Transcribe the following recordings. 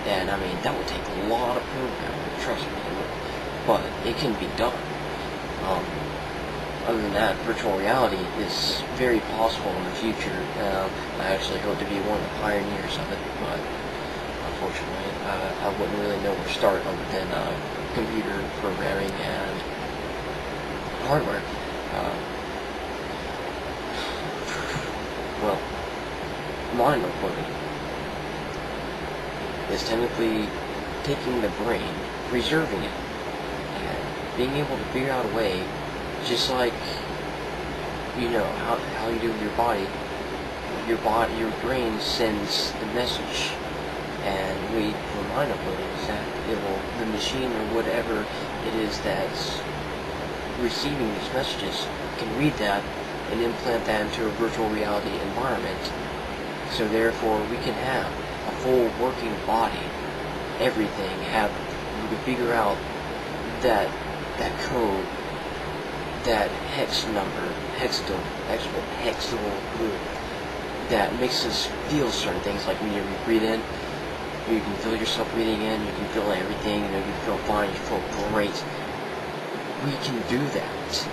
And I mean, that would take a lot of programming, trust me, it would. But it can be done. Other than that, virtual reality is very possible in the future. I actually hope to be one of the pioneers of it, but unfortunately, I wouldn't really know where to start other than computer programming and hardware. Well, mind uploading is technically taking the brain, preserving it, and being able to figure out a way, just like, you know, how you do with your body, your brain sends the message, and for mind uploading is that the machine or whatever it is that's receiving these messages can read that and implant that into a virtual reality environment. So therefore, we can have a full working body, everything. We can figure out that code, that hex number, that makes us feel certain things. Like when you breathe in, you can feel yourself breathing in. You can feel everything. You know, you feel fine. You feel great. We can do that.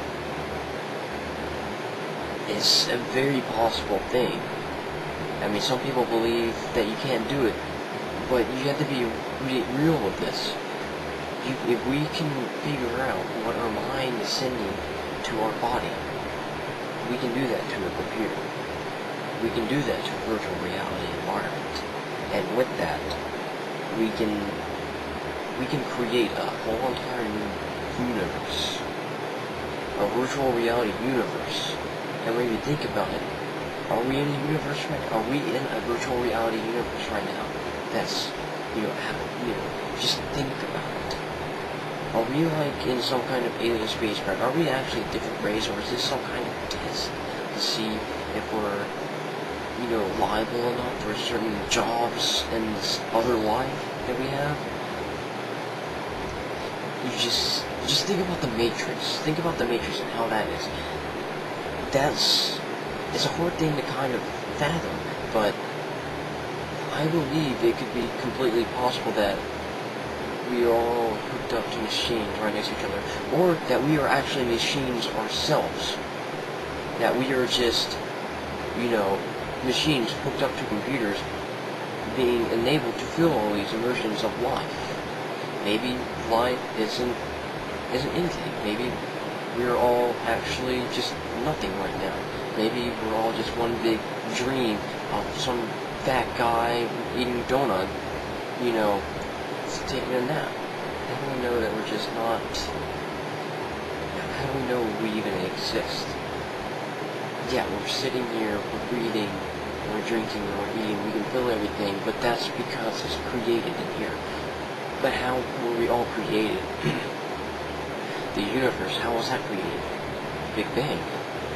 It's a very possible thing. I mean, some people believe that you can't do it, but you have to be real with this. If we can figure out what our mind is sending to our body, we can do that to a computer. We can do that to a virtual reality environment. And with that, we can create a whole entire new universe. A virtual reality universe. And when you think about it, are we in a universe right now? Are we in a virtual reality universe right now? That's, just think about it. Are we like in some kind of alien spacecraft? Are we actually a different race, or is this some kind of test to see if we're, liable enough for certain jobs in this other life that we have? You just think about the Matrix. Think about the Matrix and how that is. It's a hard thing to kind of fathom, but I believe it could be completely possible that we are all hooked up to machines right next to each other, or that we are actually machines ourselves. That we are just, machines hooked up to computers being enabled to feel all these emotions of life. Maybe life isn't anything. Maybe we're all actually just nothing right now. Maybe we're all just one big dream of some fat guy eating a donut, taking a nap. How do we know that we're just not? How do we know we even exist? Yeah, we're sitting here, we're breathing, we're drinking, we're eating, we can feel everything, but that's because it's created in here. But how were we all created? The universe, how was that created? Big Bang.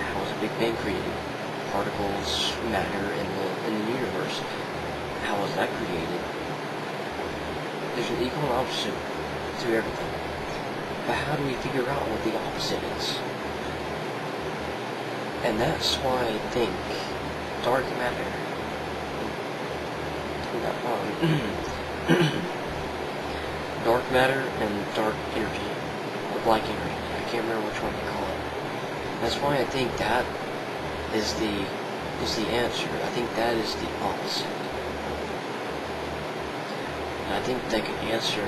How was the Big Bang created? Particles, matter in the universe. How was that created? There's an equal and opposite to everything. But how do we figure out what the opposite is? And that's why I think dark matter, dark matter and dark energy, or black energy, I can't remember which one to call it. That's why I think that is the answer. I think that is the opposite. And I think that can answer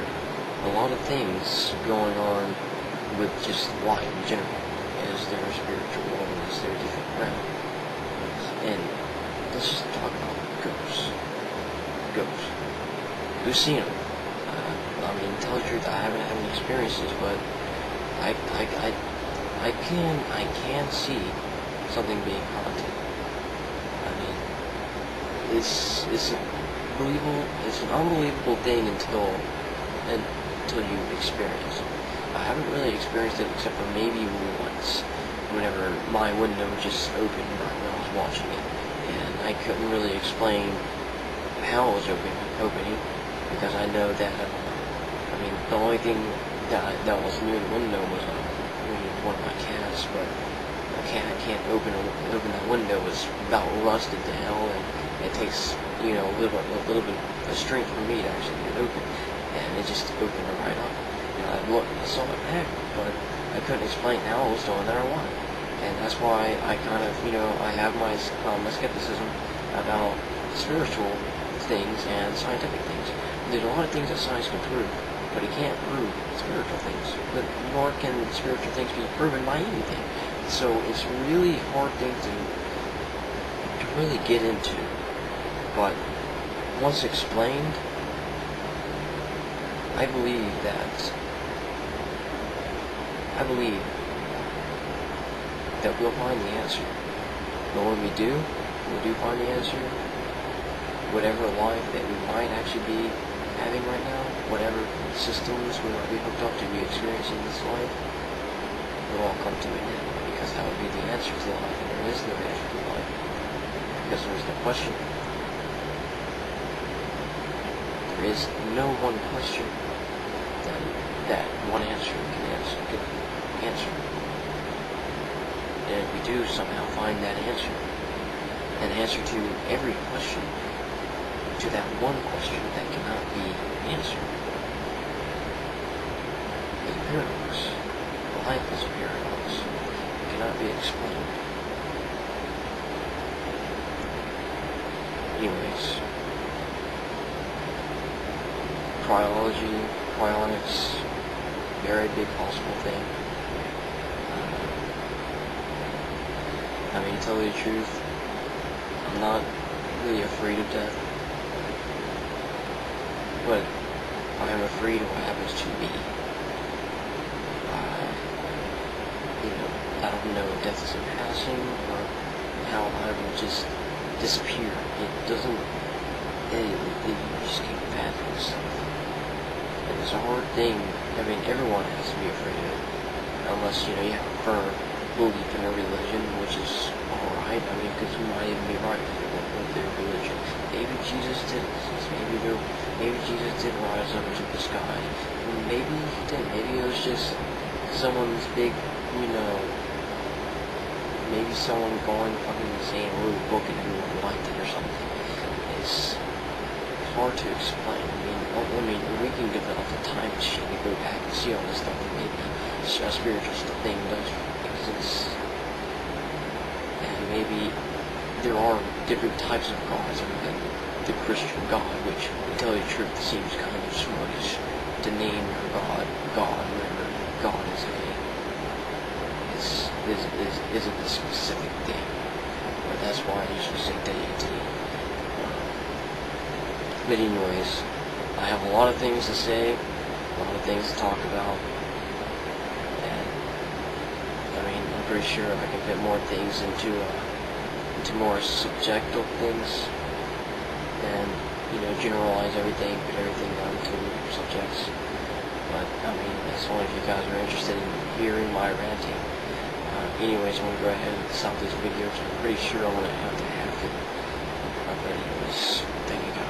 a lot of things going on with just life in general. Is there a spiritual world? Is there a different realm? And let's just talk about ghosts. Ghosts. Who's seen them? To tell the truth, I haven't had any experiences, but I can see something being haunted. It's an unbelievable thing until you experience it. I haven't really experienced it except for maybe once, whenever my window just opened when I was watching it, and I couldn't really explain how it was opening, because I know that the only thing that was near the window was one of my cats, but I can't open that window. It's about rusted to hell, and it takes, you know, a little bit of strength for me to actually get it open, and it just opened it right up. You know, I saw it happen, but I couldn't explain how it was doing that or why. And that's why I kind of, you know, I have my skepticism about spiritual things and scientific things. There's a lot of things that science can prove, but it can't prove spiritual things. But nor can spiritual things be proven by anything. So it's a really hard thing to really get into. But once explained, I believe that we'll find the answer. But when we do find the answer, whatever life that we might actually be having right now, whatever systems we might be hooked up to be experiencing this life, will all come to an end, because that would be the answer to life, and there is no answer to life, because there is no question. There is no one question that one answer can answer. And if we do somehow find that answer, an answer to every question, to that one question that cannot be answered, is a paradox. Life is a paradox. It cannot be explained. Anyways, cryonics, very big possible thing. I mean, to tell you the truth, I'm not really afraid of death, but I am afraid of what happens to me. You know, I don't know if death is in passing, or how I will just disappear. It doesn't, you just can't fathom yourself. And it's a hard thing. I mean, everyone has to be afraid of it, unless, you know, you have a firm belief in a religion, which is alright. I mean, because we might even be right with their religion. Maybe Jesus did exist. Maybe Jesus did rise up into the sky. Maybe he did. Maybe it was just someone's big, you know, maybe someone going fucking insane, wrote a book and everyone liked it or something. It's hard to explain. I mean, we can develop a time machine to go back and see all this stuff, and maybe a spiritual thing does exist. And maybe there are different types of gods other than the Christian God, which, to tell you the truth, seems kind of sluggish to name your God, whenever God isn't a specific thing. But that's why I usually say deity. But anyways, I have a lot of things to say, a lot of things to talk about, and I mean, I'm pretty sure I can fit more things into more subjective things, and, you know, generalize everything, put everything down to subjects. But I mean, as long as you guys are interested in hearing my ranting. Anyways, I'm going to go ahead and stop this video, because I'm pretty sure I'm going to have to have it. But anyways, thank you guys.